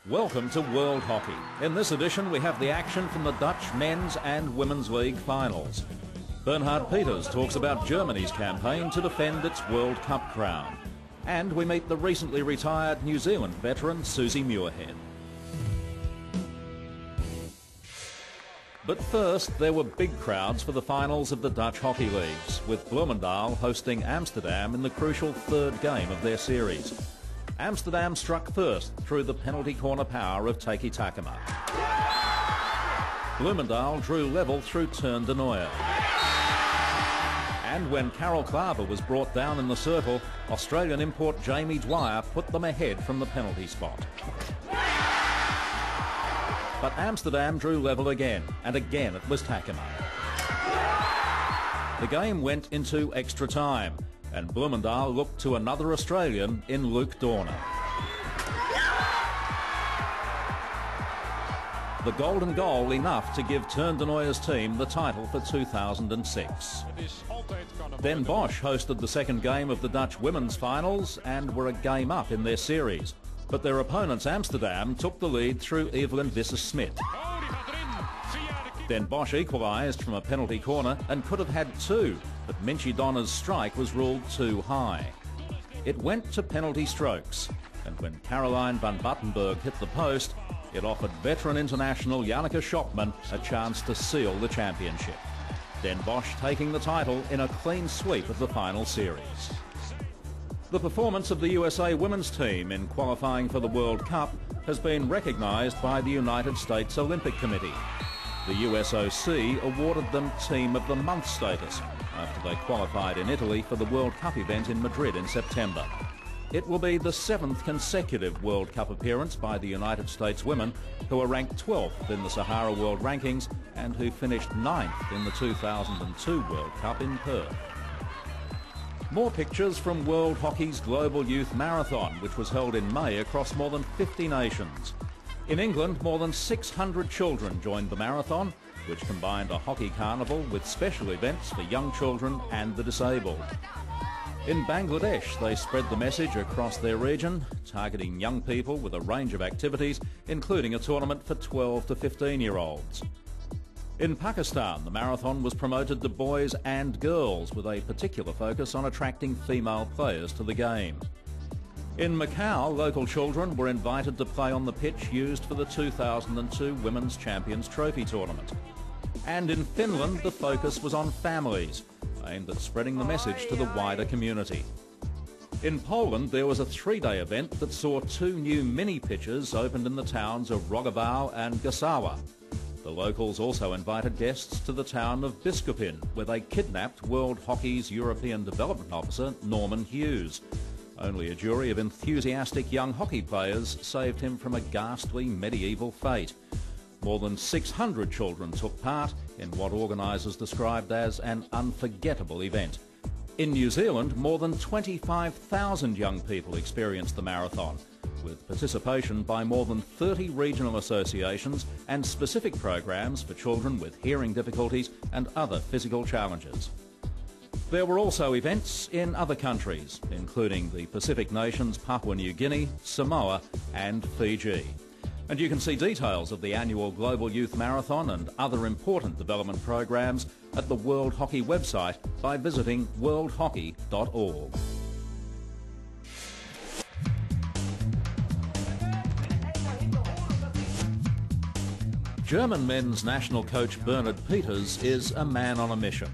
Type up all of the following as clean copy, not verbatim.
Welcome to World Hockey. In this edition we have the action from the Dutch Men's and Women's League finals. Bernhard Peters talks about Germany's campaign to defend its World Cup crown. And we meet the recently retired New Zealand veteran Susie Muirhead. But first, there were big crowds for the finals of the Dutch Hockey Leagues, with Bloemendaal hosting Amsterdam in the crucial third game of their series. Amsterdam struck first through the penalty corner power of Taki Takema. Bloemendaal drew level through Teun de Nooijer. And when Carol Klaver was brought down in the circle, Australian import Jamie Dwyer put them ahead from the penalty spot. But Amsterdam drew level again, and again it was Takema. The game went into extra time, and Bloemendaal looked to another Australian in Luke Dorner. The golden goal enough to give Teun de Nooijer's team the title for 2006. Den Bosch hosted the second game of the Dutch women's finals and were a game up in their series. But their opponents Amsterdam took the lead through Evelyn Visser-Smit. Den Bosch equalised from a penalty corner and could have had two, but Minchie Donner's strike was ruled too high. It went to penalty strokes, and when Caroline van Battenberg hit the post, it offered veteran international Janneke Schopman a chance to seal the championship. Den Bosch taking the title in a clean sweep of the final series. The performance of the USA women's team in qualifying for the World Cup has been recognised by the United States Olympic Committee. The USOC awarded them Team of the Month status after they qualified in Italy for the World Cup event in Madrid in September. It will be the 7th consecutive World Cup appearance by the United States women, who are ranked 12th in the Sahara World Rankings and who finished 9th in the 2002 World Cup in Perth. More pictures from World Hockey's Global Youth Marathon, which was held in May across more than 50 nations. In England, more than 600 children joined the marathon, which combined a hockey carnival with special events for young children and the disabled. In Bangladesh, they spread the message across their region, targeting young people with a range of activities, including a tournament for 12 to 15-year-olds. In Pakistan, the marathon was promoted to boys and girls with a particular focus on attracting female players to the game. In Macau, local children were invited to play on the pitch used for the 2002 Women's Champions Trophy tournament. And in Finland, the focus was on families, aimed at spreading the message to the wider community. In Poland, there was a 3-day event that saw 2 new mini pitches opened in the towns of Rogował and Gosawa. The locals also invited guests to the town of Biskupin, where they kidnapped World Hockey's European Development Officer, Norman Hughes. Only a jury of enthusiastic young hockey players saved him from a ghastly medieval fate. More than 600 children took part in what organisers described as an unforgettable event. In New Zealand, more than 25,000 young people experienced the marathon, with participation by more than 30 regional associations and specific programs for children with hearing difficulties and other physical challenges. There were also events in other countries, including the Pacific nations Papua New Guinea, Samoa and Fiji. And you can see details of the annual Global Youth Marathon and other important development programs at the World Hockey website by visiting worldhockey.org. German men's national coach Bernhard Peters is a man on a mission.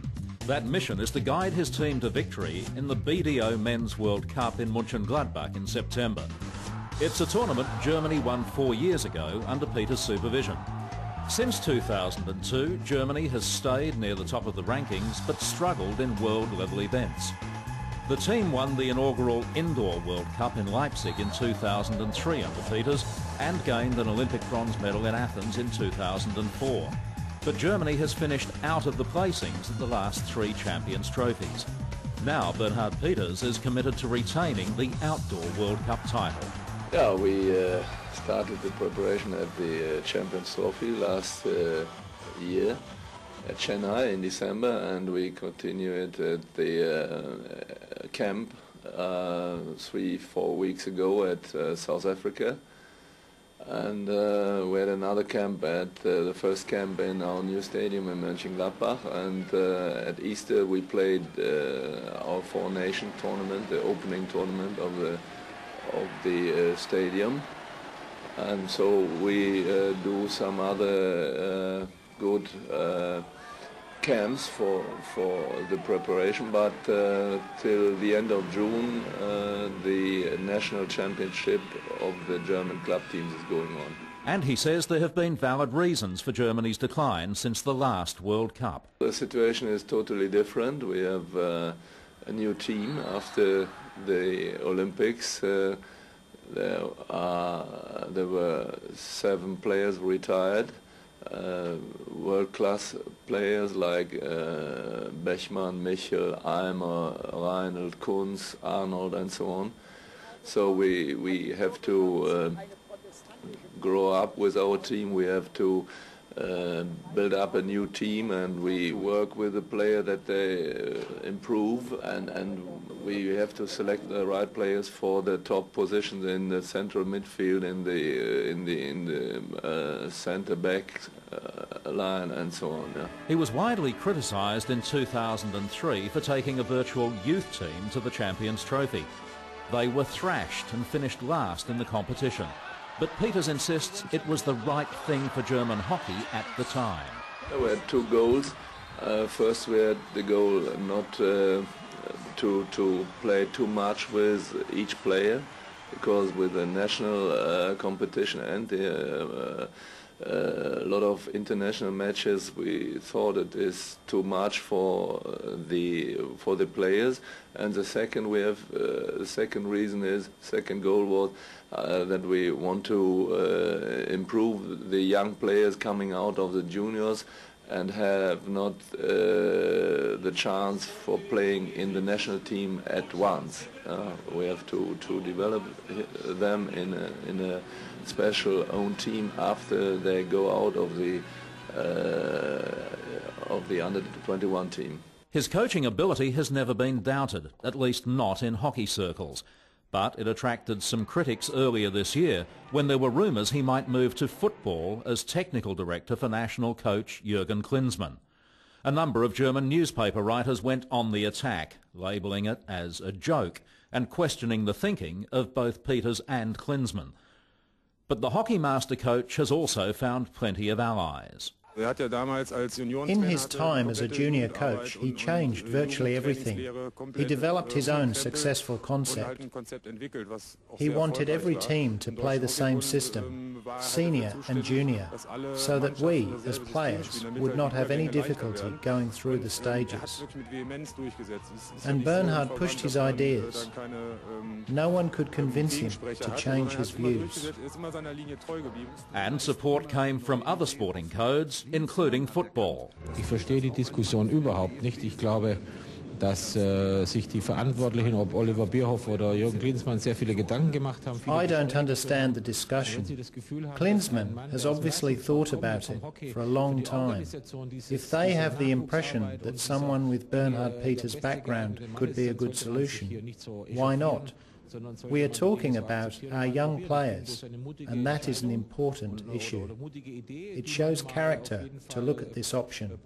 That mission is to guide his team to victory in the BDO Men's World Cup in Mönchengladbach in September. It's a tournament Germany won 4 years ago under Peters' supervision. Since 2002, Germany has stayed near the top of the rankings but struggled in world-level events. The team won the inaugural Indoor World Cup in Leipzig in 2003 under Peters and gained an Olympic bronze medal in Athens in 2004. But Germany has finished out of the placings of the last 3 Champions trophies. Now Bernhard Peters is committed to retaining the Outdoor World Cup title. Yeah, we started the preparation at the Champions Trophy last year at Chennai in December, and we continue it at the camp 3-4 weeks ago at South Africa. And we had another camp at the first camp in our new stadium in Mönchengladbach, and at Easter we played our Four Nation tournament, the opening tournament of the stadium. And so we do some other good camps for the preparation, but till the end of June the national championship of the German club teams is going on. And he says there have been valid reasons for Germany's decline since the last World Cup. The situation is totally different. We have a new team after the Olympics. There were 7 players retired. World-class players like Bechmann, Michel, Eimer, Reinhold, Kunz, Arnold and so on. So we have to grow up with our team. We have to build up a new team, and we work with the player that they improve, and we have to select the right players for the top positions in the central midfield, in the centre back line and so on. Yeah. He was widely criticised in 2003 for taking a virtual youth team to the Champions Trophy. They were thrashed and finished last in the competition. But Peters insists it was the right thing for German hockey at the time. We had 2 goals. First we had the goal not to play too much with each player, because with the national competition and a lot of international matches, we thought it is too much for the players. And the second goal was that we want to improve the young players coming out of the juniors and have not the chance for playing in the national team at once. We have to develop them in a special own team after they go out of the under-21 team. His coaching ability has never been doubted, at least not in hockey circles. But it attracted some critics earlier this year when there were rumours he might move to football as technical director for national coach Jürgen Klinsmann. A number of German newspaper writers went on the attack, labelling it as a joke and questioning the thinking of both Peters and Klinsmann. But the hockey master coach has also found plenty of allies. In his time as a junior coach, he changed virtually everything. He developed his own successful concept. He wanted every team to play the same system, senior and junior, so that we, as players, would not have any difficulty going through the stages. And Bernhard pushed his ideas. No one could convince him to change his views. And support came from other sporting codes, including football. Ich verstehe die Diskussion überhaupt nicht. Ich glaube, dass sich die Verantwortlichen, ob Oliver Bierhoff oder Jürgen Klinsmann, sehr viele Gedanken gemacht haben. I don't understand the discussion. Klinsmann has obviously thought about it for a long time. If they have the impression that someone with Bernhard Peters' background could be a good solution, why not? We are talking about our young players, and that is an important issue. It shows character to look at this option.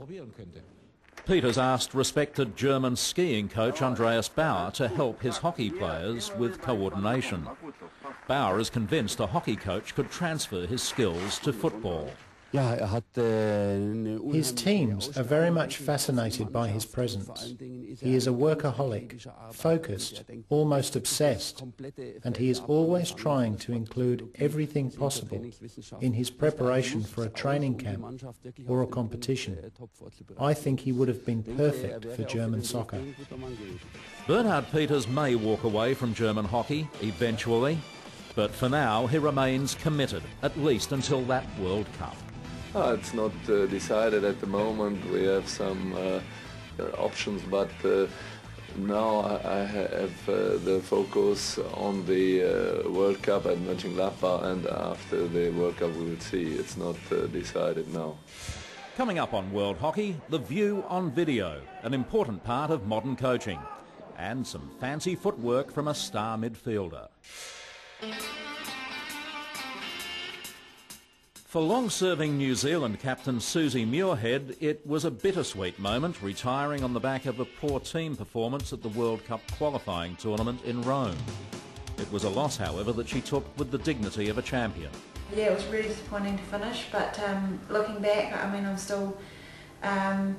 Peters asked respected German skiing coach Andreas Bauer to help his hockey players with coordination. Bauer is convinced a hockey coach could transfer his skills to football. His teams are very much fascinated by his presence. He is a workaholic, focused, almost obsessed, and he is always trying to include everything possible in his preparation for a training camp or a competition. I think he would have been perfect for German soccer. Bernhard Peters may walk away from German hockey eventually, but for now he remains committed, at least until that World Cup. It's not decided at the moment. We have some options, but now I have the focus on the World Cup at Mönchengladbach, and after the World Cup we will see. It's not decided now. Coming up on World Hockey, the view on video, an important part of modern coaching, and some fancy footwork from a star midfielder. For long-serving New Zealand captain Susie Muirhead, it was a bittersweet moment, retiring on the back of a poor team performance at the World Cup qualifying tournament in Rome. It was a loss, however, that she took with the dignity of a champion. Yeah, it was really disappointing to finish, but looking back, I mean, I'm still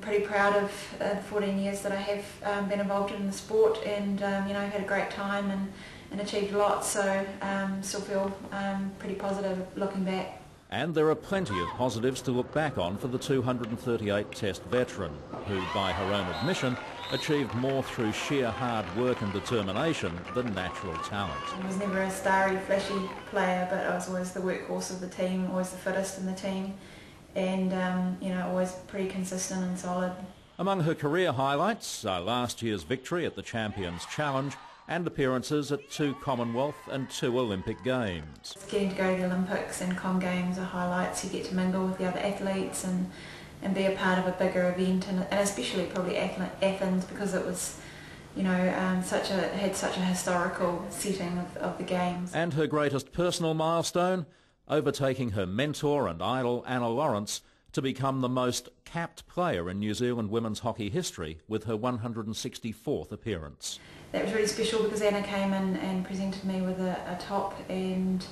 pretty proud of the 14 years that I have been involved in the sport, and you know, had a great time and achieved a lot, so still feel pretty positive looking back. And there are plenty of positives to look back on for the 238 Test veteran, who, by her own admission, achieved more through sheer hard work and determination than natural talent. I was never a starry, flashy player, but I was always the workhorse of the team, always the fittest in the team, and you know, always pretty consistent and solid. Among her career highlights are last year's victory at the Champions Challenge and appearances at 2 Commonwealth and 2 Olympic Games. Getting to go to the Olympics and Com Games are highlights. You get to mingle with the other athletes and be a part of a bigger event, and especially probably Athens, because it was, you know, had such a historical setting of the games. And her greatest personal milestone, overtaking her mentor and idol Anna Lawrence to become the most capped player in New Zealand women's hockey history with her 164th appearance. That was really special because Anna came in and presented me with a top and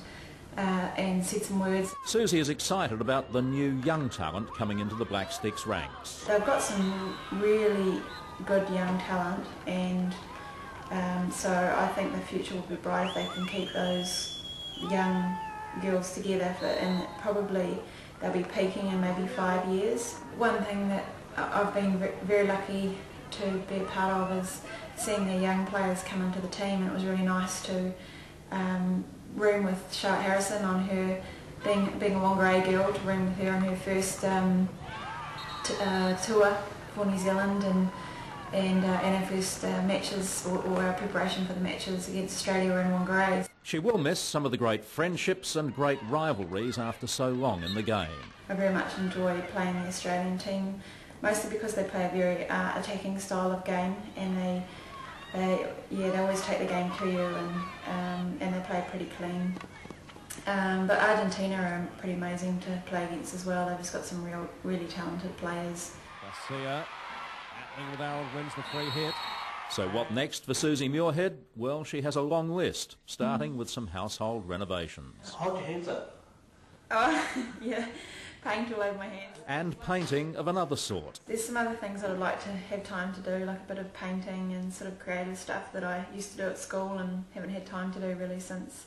said some words. Susie is excited about the new young talent coming into the Black Sticks ranks. They've got some really good young talent, and so I think the future will be bright if they can keep those young girls together, and probably they'll be peaking in maybe 5 years. One thing that I've been very lucky to be a part of is seeing the young players come into the team, and it was really nice to room with Charlotte Harrison on her, being a long grey girl, to room with her on her first tour for New Zealand, and her first matches, or our preparation for the matches against Australia were in Wongareis. She will miss some of the great friendships and great rivalries after so long in the game. I very much enjoy playing the Australian team, mostly because they play a very attacking style of game, and they always take the game to you, and they play pretty clean. But Argentina are pretty amazing to play against as well. They've just got some really talented players. Garcia, Atling with Aaron wins the free hit. So what next for Susie Muirhead? Well, she has a long list, starting with some household renovations. Hold your hands up. Oh, yeah, paint all over my hands. And painting of another sort. There's some other things that I'd like to have time to do, like a bit of painting and sort of creative stuff that I used to do at school and haven't had time to do really since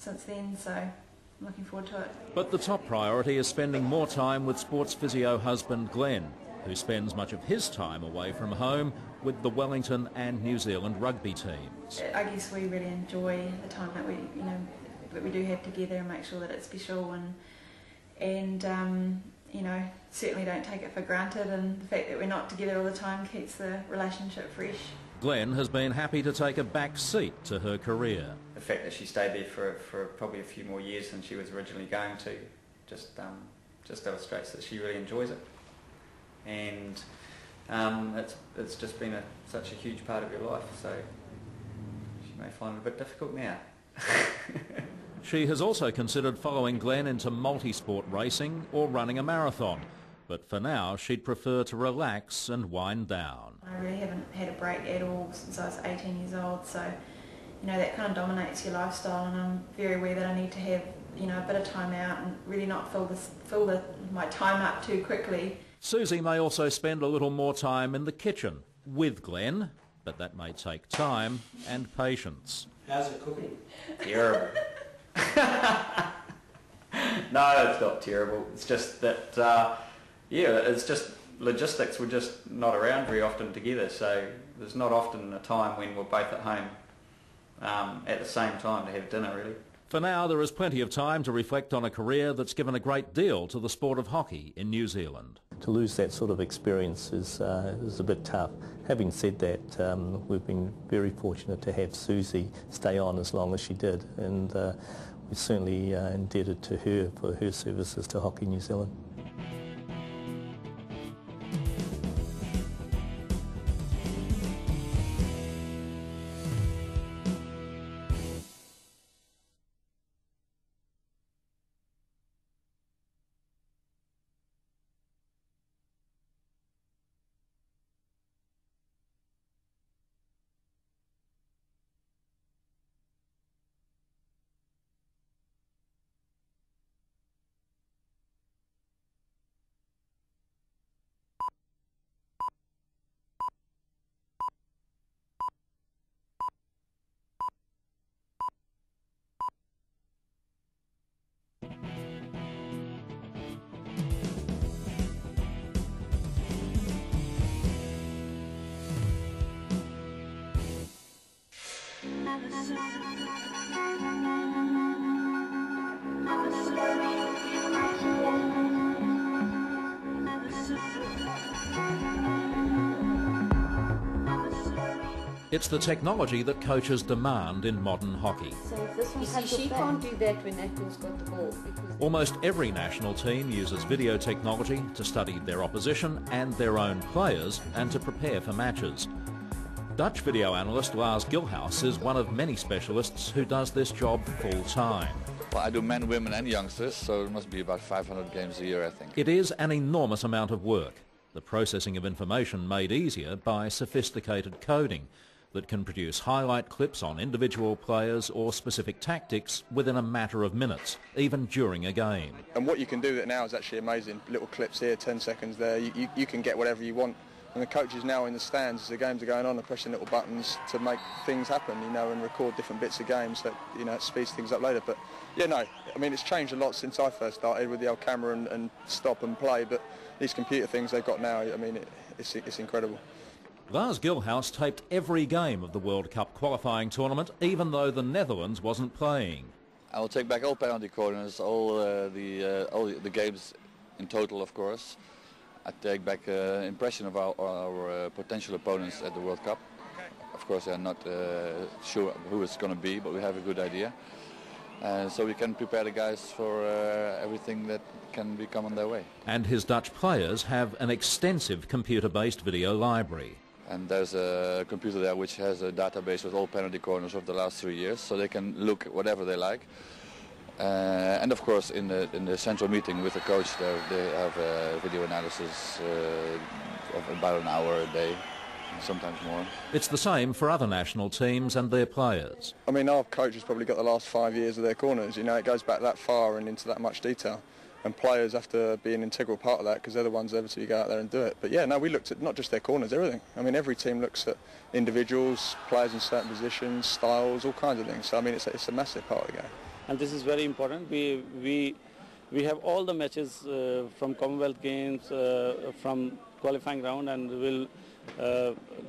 then, so I'm looking forward to it. But the top priority is spending more time with sports physio husband Glenn, who spends much of his time away from home with the Wellington and New Zealand rugby teams. I guess we really enjoy the time that we do have together, and make sure that it's special, and you know, certainly don't take it for granted, and the fact that we're not together all the time keeps the relationship fresh. Glenn has been happy to take a back seat to her career. The fact that she stayed there for probably a few more years than she was originally going to just illustrates that she really enjoys it, and it's just been such a huge part of your life, so she may find it a bit difficult now. She has also considered following Glenn into multi-sport racing or running a marathon, but for now she'd prefer to relax and wind down. I really haven't had a break at all since I was 18 years old, so you know, that kind of dominates your lifestyle, and I'm very aware that I need to have, you know, a bit of time out and really not fill my time up too quickly. Susie may also spend a little more time in the kitchen with Glenn, but that may take time and patience. How's it cooking? Terrible. No, it's not terrible. It's just that, it's just logistics. We're just not around very often together, so there's not often a time when we're both at home at the same time to have dinner, really. For now, there is plenty of time to reflect on a career that's given a great deal to the sport of hockey in New Zealand. To lose that sort of experience is a bit tough. Having said that, we've been very fortunate to have Susie stay on as long as she did, and we're certainly indebted to her for her services to Hockey New Zealand. It's the technology that coaches demand in modern hockey. So if this one she can't do that when that girl's got the ball. Almost every national team uses video technology to study their opposition and their own players and to prepare for matches. Dutch video analyst Lars Gilhouse is one of many specialists who does this job full-time. Well, I do men, women and youngsters, so it must be about 500 games a year, I think. It is an enormous amount of work, the processing of information made easier by sophisticated coding that can produce highlight clips on individual players or specific tactics within a matter of minutes, even during a game. And what you can do with it now is actually amazing. Little clips here, 10 seconds there, you can get whatever you want. And the coaches now in the stands, as the games are going on, are pressing little buttons to make things happen, you know, and record different bits of games that, you know, it speeds things up later. But, yeah, no, I mean, it's changed a lot since I first started with the old camera and stop and play, but these computer things they've got now, I mean, it's incredible. Lars Gilhouse taped every game of the World Cup qualifying tournament, even though the Netherlands wasn't playing. I will take back all penalty corners, all the games in total, of course. I take back impression of our potential opponents at the World Cup. Of course, I'm not sure who it's going to be, but we have a good idea. So we can prepare the guys for everything that can be coming their way. And his Dutch players have an extensive computer-based video library. And there's a computer there which has a database with all penalty corners of the last 3 years, so they can look at whatever they like. And of course, in the central meeting with the coach, they have a video analysis of about an hour a day, sometimes more. It's the same for other national teams and their players. I mean, our coach has probably got the last 5 years of their corners. You know, it goes back that far and into that much detail. And players have to be an integral part of that because they're the ones ever to go out there and do it. But yeah, no, we looked at not just their corners, everything. I mean, every team looks at individuals, players in certain positions, styles, all kinds of things. So I mean, it's a massive part of the game. And this is very important. We have all the matches from Commonwealth Games, from qualifying round, and we'll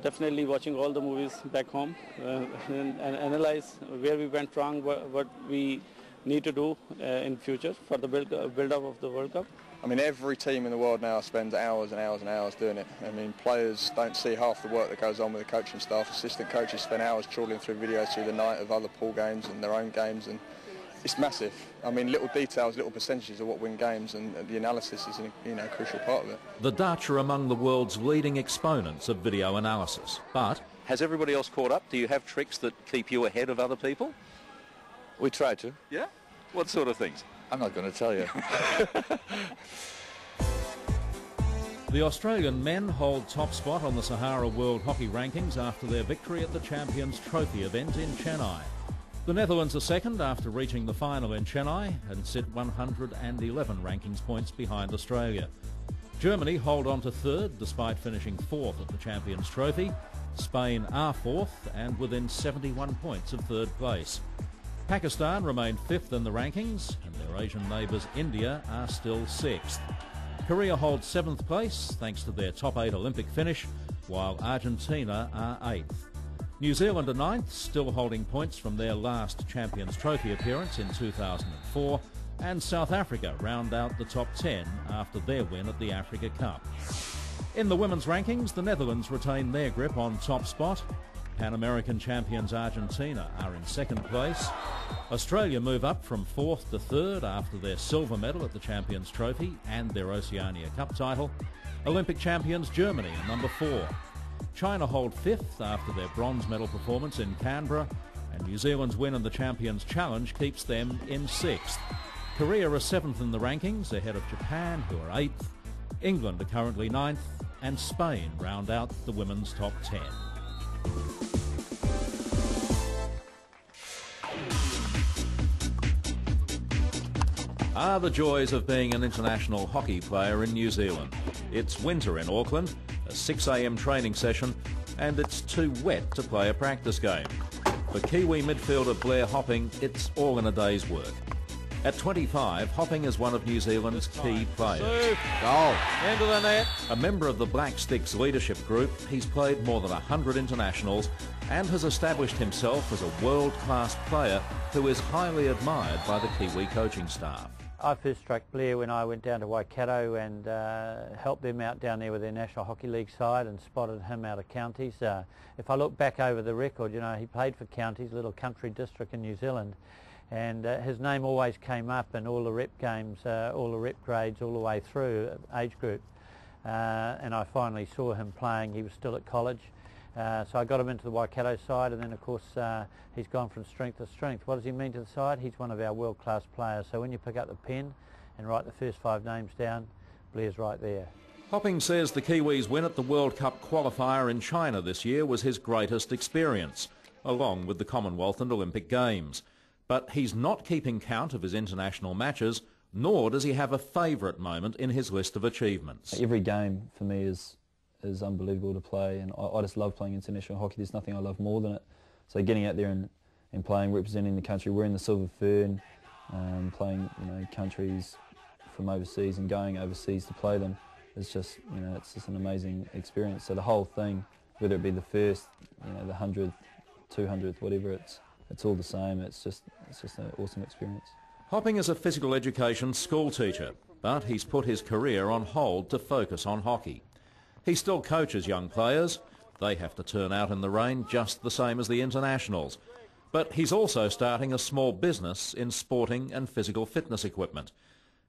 definitely watching all the movies back home and analyze where we went wrong, what we need to do in future for the build-up of the World Cup. I mean, every team in the world now spends hours and hours and hours doing it. I mean, players don't see half the work that goes on with the coaching staff. Assistant coaches spend hours trawling through videos through the night of other pool games and their own games, and it's massive. I mean, little details, little percentages of what win games, and the analysis is a crucial part of it. The Dutch are among the world's leading exponents of video analysis, but... Has everybody else caught up? Do you have tricks that keep you ahead of other people? We try to. Yeah? What sort of things? I'm not going to tell you. The Australian men hold top spot on the Sahara World Hockey rankings after their victory at the Champions Trophy event in Chennai. The Netherlands are second after reaching the final in Chennai and sit 111 rankings points behind Australia. Germany hold on to third despite finishing fourth at the Champions Trophy. Spain are fourth and within 71 points of third place. Pakistan remain fifth in the rankings, and their Asian neighbours India are still sixth. Korea holds seventh place thanks to their top 8 Olympic finish, while Argentina are eighth. New Zealand are ninth, still holding points from their last Champions Trophy appearance in 2004, and South Africa round out the top 10 after their win at the Africa Cup. In the women's rankings, the Netherlands retain their grip on top spot. Pan American champions Argentina are in second place. Australia move up from fourth to third after their silver medal at the Champions Trophy and their Oceania Cup title. Olympic champions Germany are number 4. China hold fifth after their bronze medal performance in Canberra, and New Zealand's win in the Champions Challenge keeps them in sixth. Korea are seventh in the rankings, ahead of Japan, who are eighth. England are currently ninth, and Spain round out the women's top 10. Are the joys of being an international hockey player in New Zealand. It's winter in Auckland, a 6 a.m. training session, and it's too wet to play a practice game. For Kiwi midfielder Blair Hopping, it's all in a day's work. At 25, Hopping is one of New Zealand's key players. Goal. Into the net. A member of the Black Sticks leadership group, he's played more than 100 internationals and has established himself as a world-class player who is highly admired by the Kiwi coaching staff. I first struck Blair when I went down to Waikato and helped them out down there with their National Hockey League side and spotted him out of counties. If I look back over the record, you know, he played for counties, a little country district in New Zealand, and his name always came up in all the rep games, all the rep grades all the way through age group. And I finally saw him playing. He was still at college. So I got him into the Waikato side, and then of course he's gone from strength to strength. What does he mean to the side? He's one of our world-class players. So when you pick up the pen and write the first 5 names down, Blair's right there. Hopping says the Kiwis' win at the World Cup qualifier in China this year was his greatest experience, along with the Commonwealth and Olympic Games. But he's not keeping count of his international matches, nor does he have a favourite moment in his list of achievements. Every game for me is unbelievable to play, and I just love playing international hockey. There's nothing I love more than it. So getting out there and playing, representing the country, wearing the silver fern, playing countries from overseas and going overseas to play them, it's just it's just an amazing experience. So the whole thing, whether it be the first, the 100th, 200th, whatever, it's all the same. It's just an awesome experience. Hopping is a physical education school teacher, but he's put his career on hold to focus on hockey. He still coaches young players. They have to turn out in the rain just the same as the internationals. But he's also starting a small business in sporting and physical fitness equipment.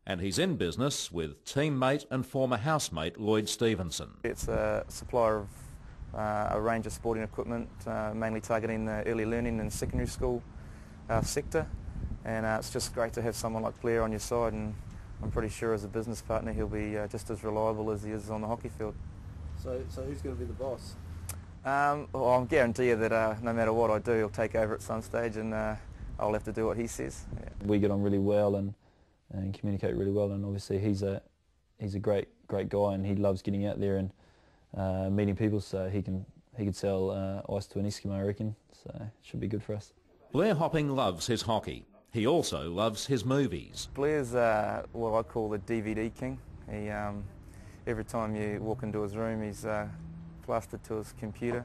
And he's in business with teammate and former housemate Lloyd Stevenson. It's a supplier of a range of sporting equipment, mainly targeting the early learning and secondary school sector. And it's just great to have someone like Blair on your side, and I'm pretty sure as a business partner he'll be just as reliable as he is on the hockey field. So who's going to be the boss? Well, I'll guarantee you that no matter what I do, he'll take over at some stage, and I'll have to do what he says. Yeah. We get on really well and communicate really well, and obviously he's a great guy, and he loves getting out there and meeting people, so he could sell ice to an Eskimo, I reckon, so it should be good for us. Blair Hopping loves his hockey. He also loves his movies. Blair's what I call the DVD king. He, every time you walk into his room, he's plastered to his computer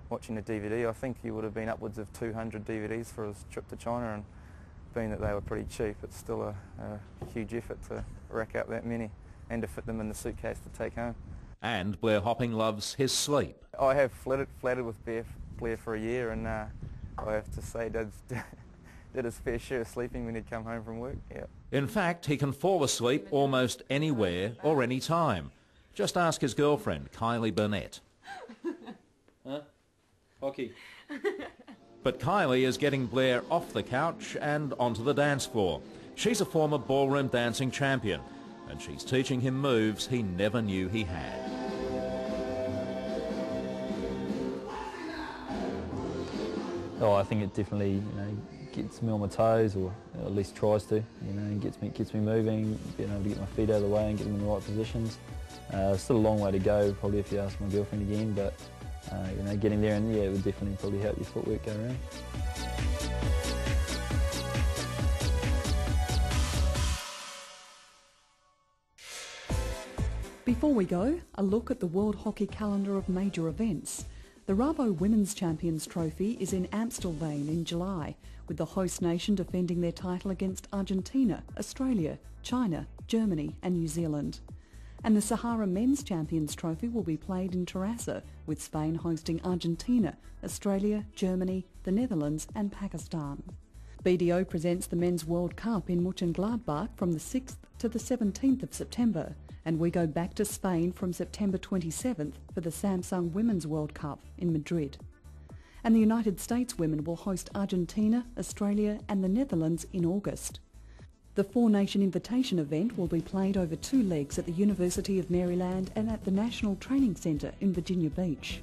watching a DVD. I think he would have been upwards of 200 DVDs for his trip to China, and being that they were pretty cheap, it's still a huge effort to rack up that many and to fit them in the suitcase to take home. And Blair Hopping loves his sleep. I have flattered with Blair for a year, and I have to say did his fair share of sleeping when he'd come home from work. Yeah. In fact, he can fall asleep almost anywhere or any time. Just ask his girlfriend, Kylie Burnett. Huh? Hockey. But Kylie is getting Blair off the couch and onto the dance floor. She's a former ballroom dancing champion, and she's teaching him moves he never knew he had. Oh, I think it definitely gets me on my toes, or at least tries to. And gets me moving, being able to get my feet out of the way and get them in the right positions. Still a long way to go, probably, if you ask my girlfriend again, but getting there, and yeah, it would definitely probably help your footwork go around. Before we go, a look at the World Hockey calendar of major events. The Rabo Women's Champions Trophy is in Amstelveen in July, with the host nation defending their title against Argentina, Australia, China, Germany and New Zealand. And the Sahara Men's Champions Trophy will be played in Terrassa, with Spain hosting Argentina, Australia, Germany, the Netherlands and Pakistan. BDO presents the Men's World Cup in Mönchengladbach from the 6th to the 17th of September, and we go back to Spain from September 27th for the Samsung Women's World Cup in Madrid. And the United States women will host Argentina, Australia and the Netherlands in August. The four-nation invitation event will be played over 2 legs at the University of Maryland and at the National Training Centre in Virginia Beach.